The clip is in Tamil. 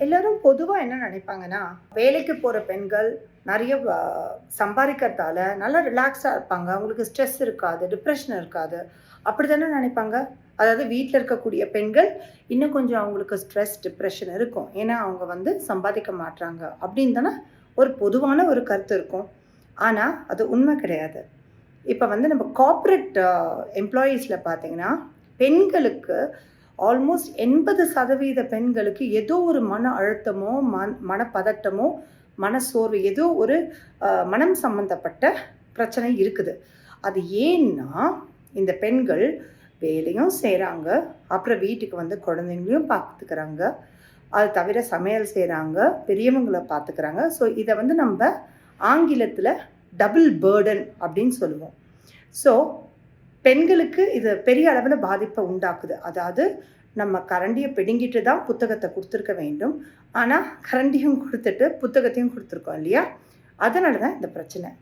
எல்லாரும் பொதுவா என்ன நினைப்பாங்கன்னா, வேலைக்கு போற பெண்கள் நெறைய சம்பாரிக்கிறதால நல்லா ரிலாக்ஸா இருப்பாங்க. அவங்களுக்கு ஸ்ட்ரெஸ் இருக்காது, டிப்ரஷன் இருக்காது. அப்படித்தானே நினைப்பாங்க? அதாவது வீட்ல இருக்கக்கூடிய பெண்கள் இன்னும் கொஞ்சம் அவங்களுக்கு ஸ்ட்ரெஸ், டிப்ரஷன் இருக்கும். ஏன்னா, அவங்க சம்பாதிக்க மாட்றாங்க. அப்படின்னு தானே ஒரு பொதுவான ஒரு கருத்து இருக்கும். ஆனா, அது உண்மை கிடையாது. இப்ப நம்ம கார்ப்பரேட் எம்ப்ளாயீஸ்ல பார்த்தீங்கன்னா, பெண்களுக்கு ஆல்மோஸ்ட் 80% பெண்களுக்கு ஏதோ ஒரு மன அழுத்தமோ, மனப்பதட்டமோ, மனசோர்வு ஏதோ ஒரு மனம் சம்பந்தப்பட்ட பிரச்சனை இருக்குது. அது ஏன்னா, இந்த பெண்கள் வேலையும் செய்றாங்க. அப்புறம் வீட்டுக்கு குழந்தைங்களையும் பார்த்துக்கிறாங்க. அது தவிர சமையல் செய்றாங்க. பெரியவங்கள பார்த்துக்கிறாங்க. ஸோ இத நம்ப ஆங்கிலத்தில டபுள் பர்டன் அப்படின்னு சொல்லுவோம். ஸோ பெண்களுக்கு இது பெரிய அளவுல பாதிப்ப உண்டாக்குது. அதாவது நம்ம கரண்டிய பிடுங்கிட்டு தான் புத்தகத்த குடுத்துருக்க வேண்டும். ஆனா, கரண்டியும் குடுத்துட்டு, புத்தகத்தையும் குடுத்துருக்கோம் இல்லையா? அதனால தான் இந்த பிரச்சனை.